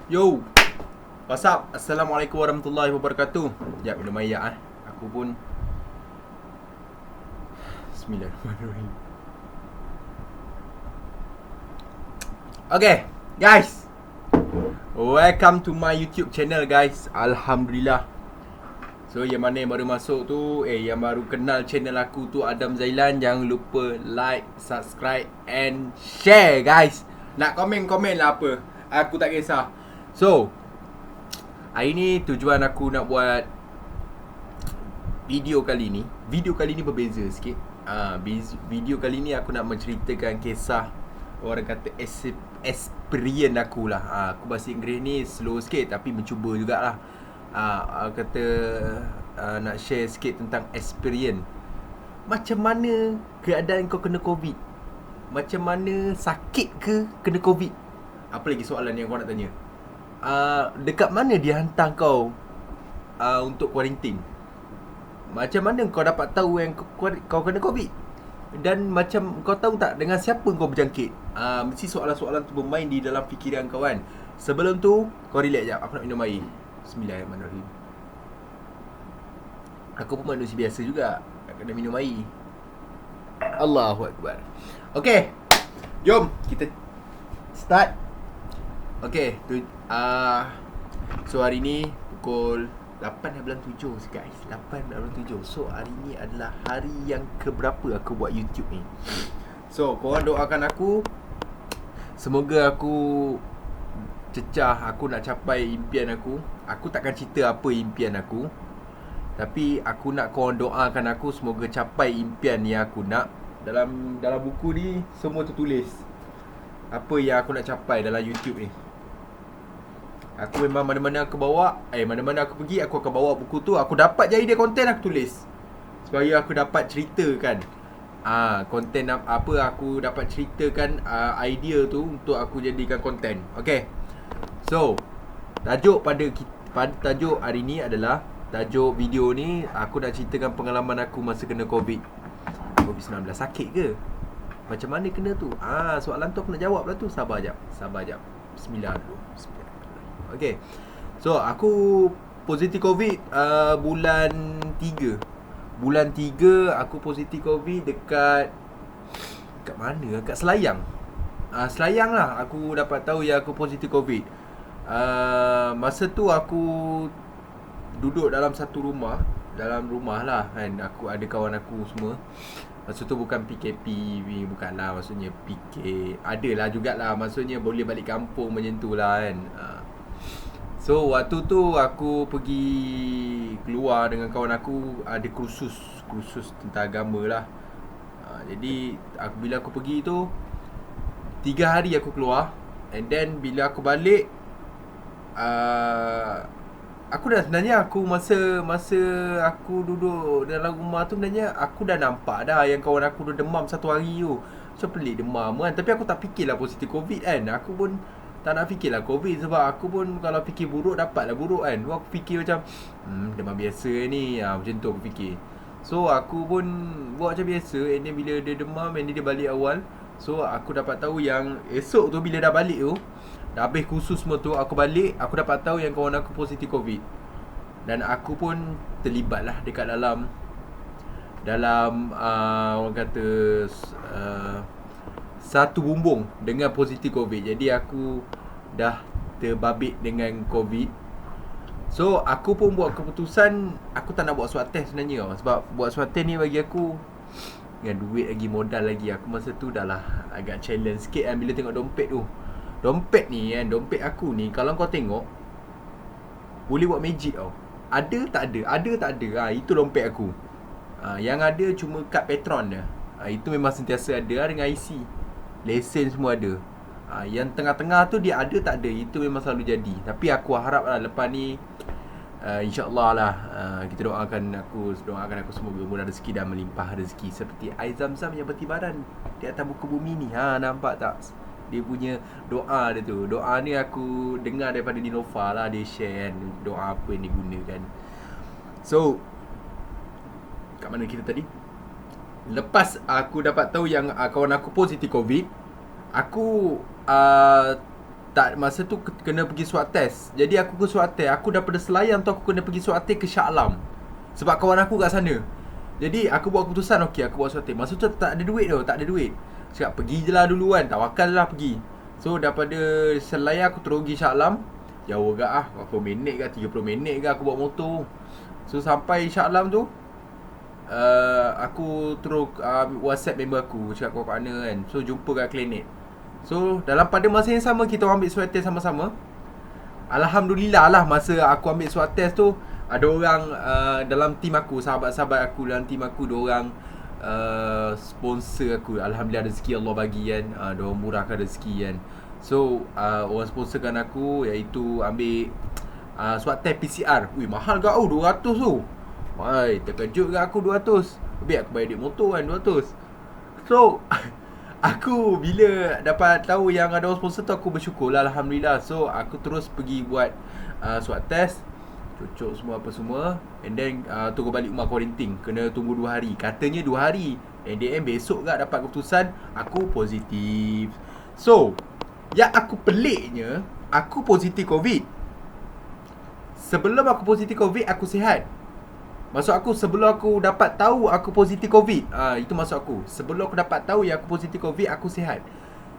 Yo, what's up? Assalamualaikum warahmatullahi wabarakatuh. Sekejap minum air Aku pun Bismillahirrahmanirrahim. Okay, guys, welcome to my YouTube channel, guys. Alhamdulillah. So, yang mana yang baru masuk tu, yang baru kenal channel aku tu, Adam Zailan, jangan lupa like, subscribe and share, guys. Nak komen-komen lah apa, aku tak kisah. So, hari ni tujuan aku nak buat video kali ni berbeza sikit. Video kali ni aku nak menceritakan kisah, orang kata experience aku lah. Aku bahasa Inggeris ni slow sikit tapi mencuba jugalah. Kata nak share sikit tentang experience. Macam mana keadaan kau kena COVID? Macam mana sakit ke kena COVID? Apa lagi soalan yang kau nak tanya? Dekat mana dia hantar kau untuk quarantine? Macam mana kau dapat tahu yang kau kena COVID? Dan macam kau tahu tak dengan siapa kau berjangkit? Mesti soalan-soalan tu bermain di dalam fikiran kau kan. Sebelum tu kau relax jap, aku nak minum air. Bismillahirrahmanirrahim. Aku pun manusia biasa juga, nak kena minum air. Allahu Akbar. Okay, jom kita start. Okay, so hari ni pukul 8.07 guys, 8.07. So hari ni adalah hari yang keberapa aku buat YouTube ni. So korang doakan aku, semoga aku cecah, aku nak capai impian aku. Aku takkan cerita apa impian aku, tapi aku nak korang doakan aku semoga capai impian yang aku nak. Dalam buku ni semua tertulis apa yang aku nak capai dalam YouTube ni. Aku memang mana-mana aku bawa, mana-mana aku pergi, aku akan bawa buku tu. Aku dapat jadi dia konten, aku tulis, supaya aku dapat ceritakan konten apa aku dapat ceritakan, idea tu untuk aku jadikan konten. Okay, so tajuk tajuk hari ni adalah, tajuk video ni aku nak ceritakan pengalaman aku masa kena COVID-19. Sakit ke? Macam mana kena tu? Soalan tu aku nak jawab lah tu. Sabar jap. Bismillah dulu. Okay, so aku positif COVID bulan 3. Bulan 3 aku positif COVID dekat mana? Kat Selayang. Selayang lah aku dapat tahu yang aku positif COVID. Masa tu aku duduk dalam satu rumah. Dalam rumah lah kan. Aku ada kawan aku semua. Masa tu bukan PKP, bukanlah, maksudnya PK. Adalah jugalah, maksudnya boleh balik kampung macam tu lah kan. So waktu tu aku pergi keluar dengan kawan aku, ada kursus tentang agama lah. Jadi bila aku pergi tu 3 hari aku keluar. And then bila aku balik, aku dah sebenarnya, aku masa aku duduk dalam rumah tu, sebenarnya aku dah nampak dah yang kawan aku dah demam 1 hari tu. Macam pelik demam kan. Tapi aku tak fikirlah positif COVID kan. Aku pun tak nak fikirlah COVID, sebab aku pun kalau fikir buruk dapatlah buruk kan. Aku fikir macam demam biasa ni, macam tu aku fikir. So aku pun buat macam biasa. And then bila dia demam, and then dia balik awal. So aku dapat tahu yang esok tu bila dah balik tu, dah habis kursus semua tu, aku balik, aku dapat tahu yang kawan aku positif COVID. Dan aku pun terlibat lah dekat dalam orang kata satu bumbung dengan positif COVID. Jadi aku dah terbabit dengan COVID. So aku pun buat keputusan, aku tak nak buat swab test sebenarnya. Sebab buat swab test ni bagi aku, dengan duit lagi, modal lagi, aku masa tu dah lah agak challenge sikit kan. Bila tengok dompet tu, dompet ni kan, dompet aku ni, kalau kau tengok boleh buat magic tau. Ada tak ada, itu dompet aku. Yang ada cuma kad Petron dia. Itu memang sentiasa ada dengan IC, lesen semua ada. Yang tengah-tengah tu dia ada tak ada, itu memang selalu jadi. Tapi aku harap lah lepas ni, InsyaAllah lah, kita doakan aku semoga murah rezeki dan melimpah rezeki seperti air zam-zam yang bertibaran di atas muka bumi ni. Nampak tak dia punya doa dia tu? Doa ni aku dengar daripada Dinofa lah, dia share kan doa apa yang digunakan. So kat mana kita tadi? Lepas aku dapat tahu yang kawan aku positif COVID, aku Tak, masa tu kena pergi swab test. Jadi aku ke swab test. Aku daripada Selayang tu aku kena pergi swab test ke Shah Alam. Sebab kawan aku kat sana. Jadi aku buat keputusan, okey aku buat swab test. Masa tu tak ada duit tau, tak ada duit. Cakap pergi je lah dulu kan, tawakal lah pergi. So daripada Selayang aku terus pergi Shah Alam. Jauh agak lah, berapa minit ke, 30 minit ke aku bawa motor. So sampai Shah Alam tu, aku terus WhatsApp member aku, cakap kau kat mana kan. So jumpa kat klinik. So dalam pada masa yang sama kita ambil swab test sama-sama. Alhamdulillah lah masa aku ambil swab test tu, ada orang dalam tim aku, sahabat-sahabat aku dalam tim aku, diorang sponsor aku. Alhamdulillah rezeki Allah bagi kan, diorang murahkan rezeki kan. So orang sponsorkan aku, iaitu ambil swab test PCR. Ui mahal ke 200 tu. Wai, terkejut ke aku 200. Lebih aku bayar duit motor kan 200. So aku bila dapat tahu yang ada orang sponsor tu, aku bersyukur lah, Alhamdulillah. So aku terus pergi buat swab test, cucuk semua apa semua. And then tunggu balik rumah quarantine. Kena tunggu 2 hari. Katanya 2 hari. And then besok tak dapat keputusan aku positif. So yang aku peliknya, aku positif COVID. Sebelum aku positif COVID, aku sihat. Maksud aku sebelum aku dapat tahu aku positif COVID, itu maksud aku. Sebelum aku dapat tahu yang aku positif COVID, aku sihat.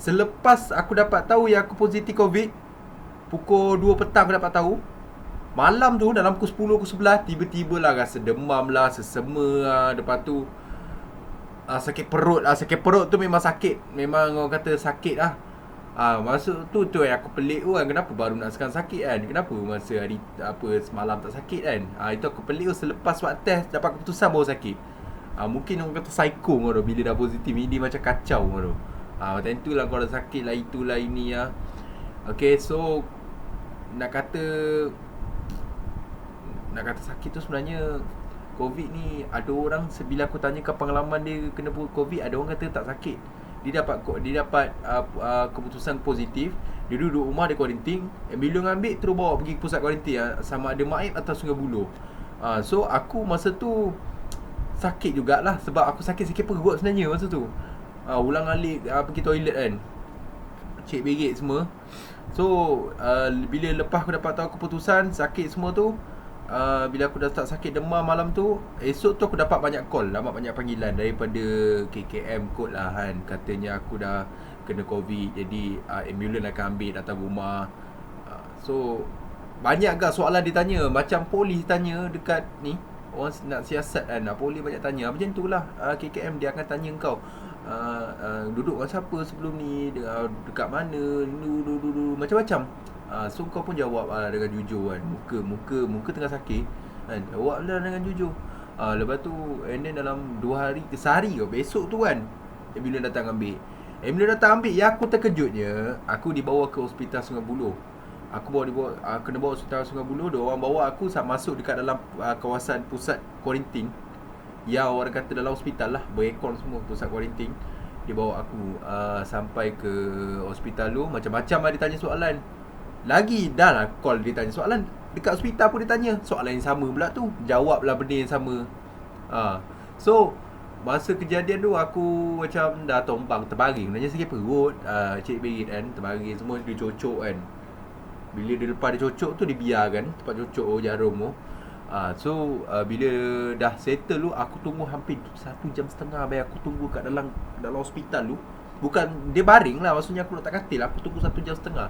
Selepas aku dapat tahu yang aku positif COVID, pukul 2 petang aku dapat tahu. Malam tu dalam pukul 10, pukul 11, tiba-tiba lah rasa demam lah, sesema lah. Lepas tu sakit perut lah. Sakit perut tu memang sakit. Memang orang kata sakit lah. Maksud tu yang aku pelik tu kan. Kenapa baru nak sekarang sakit kan? Kenapa masa hari semalam tak sakit kan? Itu aku pelik tu. Selepas swab test dapat keputusan baru sakit. Mungkin orang kata psycho kau tu. Bila dah positif ni dia macam kacau kau tu. Macam tu lah, kau dah sakit lah, itulah ini lah. Okay, so nak kata sakit tu sebenarnya COVID ni, ada orang bila aku tanyakan pengalaman dia kena COVID, ada orang kata tak sakit. Dia dapat keputusan positif. Dia duduk rumah, dia quarantine. Bila ambil terus bawa pergi ke pusat quarantine, sama ada Maib atau Sungai Buloh. So aku masa tu sakit jugalah. Sebab aku sakit perut sebenarnya masa tu. Ulang alik pergi toilet kan, cek berit semua. So bila lepas aku dapat tahu keputusan sakit semua tu, bila aku dah start sakit demam malam tu, esok tu aku dapat banyak call, dapat banyak panggilan daripada KKM kot lah kan. Katanya aku dah kena COVID, jadi ambulans akan ambil datang rumah. So banyak agak soalan ditanya. Macam polis tanya dekat ni, orang nak siasat kan, polis banyak tanya. Macam tu lah, KKM dia akan tanya kau, duduk dengan siapa sebelum ni, dekat mana, macam-macam. So kau pun jawab dengan jujur kan. Muka tengah sakit kan, jawab lah dengan jujur. Lepas tu and then dalam 2 hari ke sehari ke, besok tu kan ambulans datang ambil. Yang aku terkejutnya, aku dibawa ke hospital Sungai Buloh. Kena bawa hospital Sungai Buloh. Dia orang bawa aku masuk dekat dalam kawasan pusat kuarantin. Ya, orang kata dalam hospital lah, berekon semua pusat kuarantin. Dia bawa aku sampai ke hospital tu. Macam-macam lah dia tanya soalan. Lagi dah lah call dia tanya soalan. Dekat hospital pun dia tanya soalan yang sama pula tu. Jawab lah benda yang sama. So masa kejadian tu aku macam dah tombang, terbaring. Nanya sakit perut, cik berit kan, terbaring semua. Dia cocok kan. Bila dia lepas dia cocok tu, dia biarkan tempat cocok jarum tu. So bila dah settle tu, aku tunggu hampir 1.5 jam biar aku tunggu kat dalam hospital tu. Bukan dia baring lah, maksudnya aku letak katil. Aku tunggu 1.5 jam.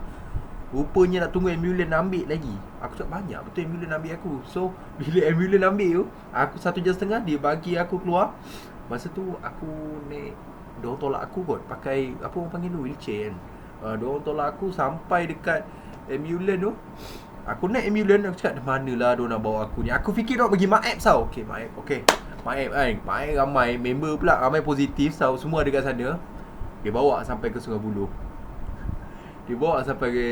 Rupanya nak tunggu ambulans ambil lagi. Aku cakap banyak betul ambulans ambil aku. So bila ambulans ambil tu, aku 1.5 jam dia bagi aku keluar. Masa tu aku naik, diorang tolak aku kot pakai apa orang panggil tu, wheelchair kan. Diorang tolak aku sampai dekat ambulans tu. Aku naik ambulans, aku cakap mana lah diorang nak bawa aku ni. Aku fikir diorang bagi Maib tau. Maib kan, Maib ramai member pula, ramai positif tau. Semua ada kat sana. Dia bawa sampai ke Sungai Buloh. Dia bawa sampai ke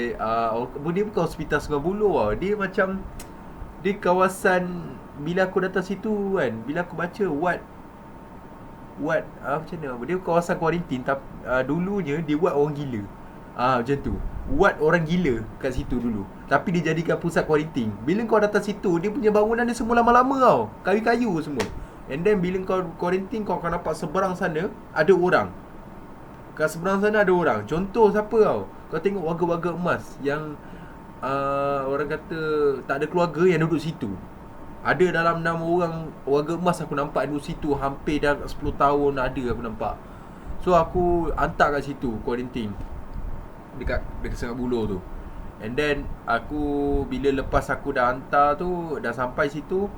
dia bukan hospital Sungai Buloh lah. Dia macam dia kawasan, bila aku datang situ kan, bila aku baca ward macam mana, dia kawasan kuarantin. Dulunya dia buat orang gila. Macam tu. Ward orang gila kat situ dulu. Tapi dia jadikan pusat kuarantin. Bila kau datang situ, dia punya bangunan dia semua lama-lama tau. Kayu-kayu semua. And then bila kau kuarantin, kau akan nampak seberang sana ada orang. kat seberang sana ada orang. Contoh siapa tau? Kau tengok warga-warga emas yang orang kata tak ada keluarga yang duduk situ. Ada dalam 6 orang warga emas aku nampak duduk situ. Hampir dah 10 tahun ada aku nampak. So aku hantar kat situ quarantine dekat Sungai Buloh tu. And then aku bila lepas aku dah hantar tu, dah sampai situ,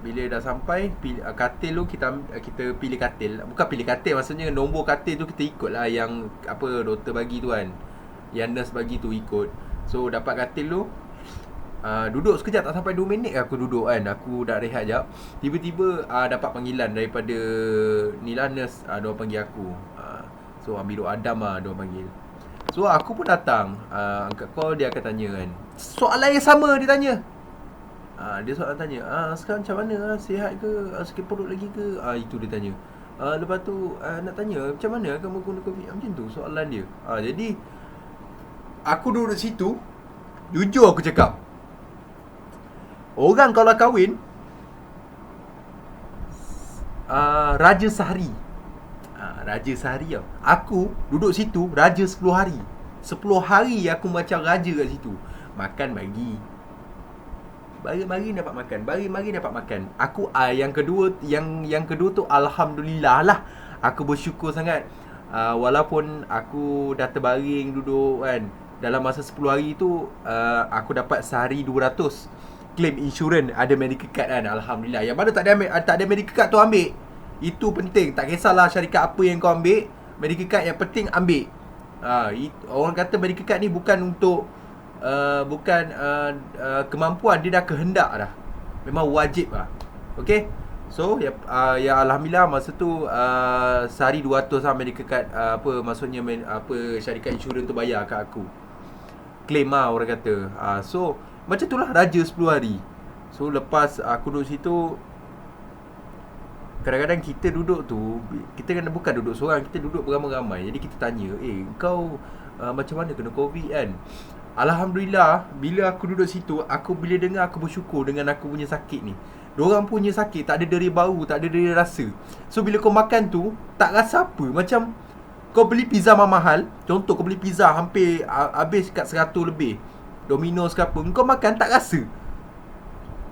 bila dah sampai katil tu kita pilih katil. Bukan pilih katil, maksudnya nombor katil tu kita ikut lah yang apa doktor bagi tu kan, yang nurse bagi tu ikut. So dapat katil tu, duduk sekejap, tak sampai 2 minit aku duduk kan. Aku dah rehat jap. Tiba-tiba dapat panggilan daripada ni lah nurse. Diorang panggil aku. So ambil duk Adam lah diorang panggil. So aku pun datang, angkat call, dia akan tanya kan, soalan yang sama dia tanya. Dia soalan tanya, sekarang macam mana, sihat ke, sakit perut lagi ke, itu dia tanya. Lepas tu nak tanya macam mana kamu guna COVID, macam tu soalan dia. Jadi aku duduk situ, jujur aku cakap, orang kalau kahwin raja sehari. Raja sehari tau. Aku duduk situ raja 10 hari. 10 hari aku macam raja kat situ. Makan bagi. Bagi dapat makan. Bagi dapat makan. Aku yang kedua tu alhamdulillah lah. Aku bersyukur sangat. Walaupun aku dah terbaring duduk kan, dalam masa 10 hari tu aku dapat sehari 200 claim insurans, ada medical card kan. Alhamdulillah. Yang mana tak ada medical card tu ambil. Itu penting. Tak kisahlah syarikat apa yang kau ambil, medical card yang penting ambil. Orang kata medical card ni bukan untuk kemampuan, dia dah kehendak dah. Memang wajib lah. Okay. So ya alhamdulillah masa tu sehari 200 lah medical card, maksudnya syarikat insurans tu bayar kat aku. Claim lah orang kata. So macam tu lah raja 10 hari. So lepas aku duduk situ, kadang-kadang kita duduk tu, kita kan bukan duduk seorang, kita duduk beramai-ramai. Jadi kita tanya, kau macam mana kena COVID kan? Alhamdulillah, bila aku duduk situ, bila dengar, aku bersyukur dengan aku punya sakit ni. Diorang punya sakit tak ada deri bau, tak ada deri rasa. So bila kau makan tu, tak rasa apa. Macam kau beli pizza mahal, contoh kau beli pizza hampir habis kat 100 lebih, Domino's ke apa, kau makan tak rasa.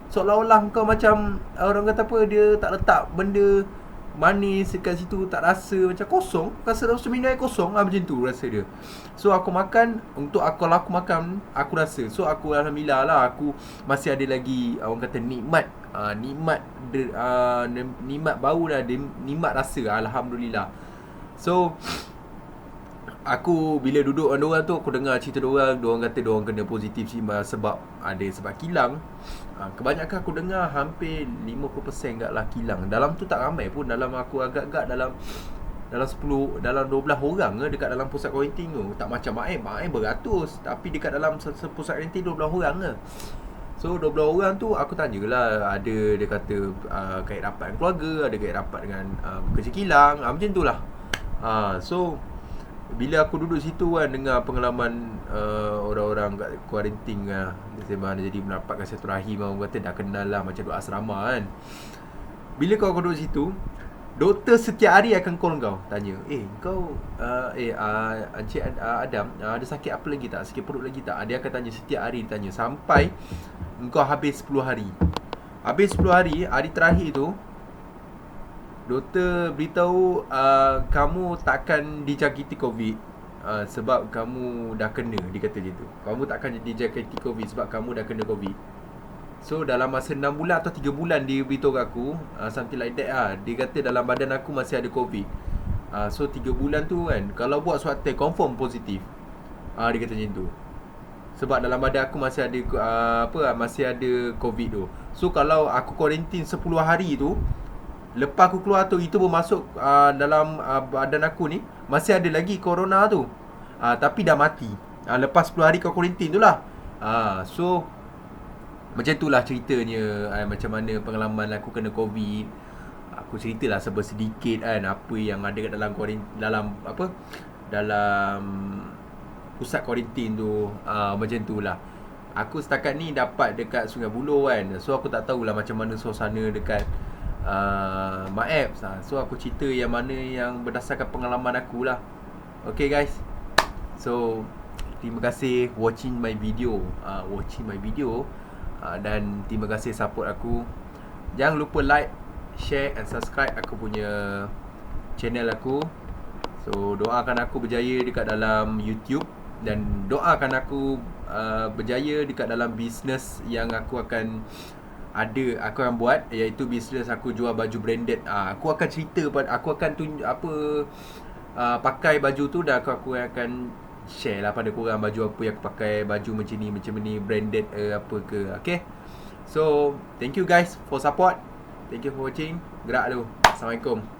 Seolah-olah kau macam, orang kata apa, dia tak letak benda manis dekat situ, tak rasa, macam kosong. Rasa minum air kosong macam tu rasa dia. So aku makan, kalau aku makan, aku rasa. So aku alhamdulillah lah, aku masih ada lagi orang kata nikmat bau dah, nikmat rasa, alhamdulillah. So aku bila duduk dengan diorang tu, aku dengar cerita diorang kata diorang kena positif sebab kilang. Kebanyakan aku dengar hampir 50% kat lah kilang. Dalam tu tak ramai pun, dalam aku agak-agak dalam 12 orang dekat dalam pusat kuarantin tu. Tak macam Maim beratus, tapi dekat dalam pusat kuarantin 12 orang ke. So 12 orang tu aku tanyalah, ada dia kata kait rapat dengan keluarga, ada kait rapat dengan pekerja kilang, macam tu lah. So bila aku duduk situ kan, dengar pengalaman orang-orang kat kuarantin lah, dia sembang, jadi mendapatkan silaturahim, orang kata dah kenal lah, macam duduk asrama kan. Bila kau duduk situ, doktor setiap hari akan call kau, tanya, kau Encik Adam, ada sakit apa lagi tak? Sakit perut lagi tak? Dia akan tanya setiap hari, dia tanya sampai kau habis 10 hari. Habis 10 hari, hari terakhir tu doktor beritahu kamu takkan dijangkiti COVID sebab kamu dah kena, dia kata gitu. Kamu takkan dijangkiti COVID sebab kamu dah kena COVID. So dalam masa 6 bulan atau 3 bulan dia beritahu aku, something like that lah. Dia kata dalam badan aku masih ada COVID. So 3 bulan tu kan, kalau buat swab test confirm positif. Dia kata macam tu. Sebab dalam badan aku masih ada masih ada COVID tu. So kalau aku quarantine 10 hari tu, lepas aku keluar tu, itu bermasuk dalam badan aku ni masih ada lagi corona tu, tapi dah mati lepas 10 hari kau quarantine tu lah. So macam tu lah ceritanya, macam mana pengalaman aku kena COVID. Aku ceritalah sedikit kan, apa yang ada kat dalam pusat kuarantin tu. Macam tu lah. Aku setakat ni dapat dekat Sungai Buloh kan. So aku tak tahulah macam mana suasana dekat my apps. So aku cerita yang mana yang berdasarkan pengalaman aku lah. Okay guys, so terima kasih watching my video, dan terima kasih support aku. Jangan lupa like, share and subscribe aku punya channel aku. So doakan aku berjaya dekat dalam YouTube, dan doakan aku berjaya dekat dalam bisnes yang aku akan buat, iaitu bisnes aku jual baju branded. Aku akan cerita aku akan pakai baju tu, dan aku akan share lah pada korang baju apa yang aku pakai, baju macam ni branded apa ke. Okay, so thank you guys for support, thank you for watching. Gerak dulu. Assalamualaikum.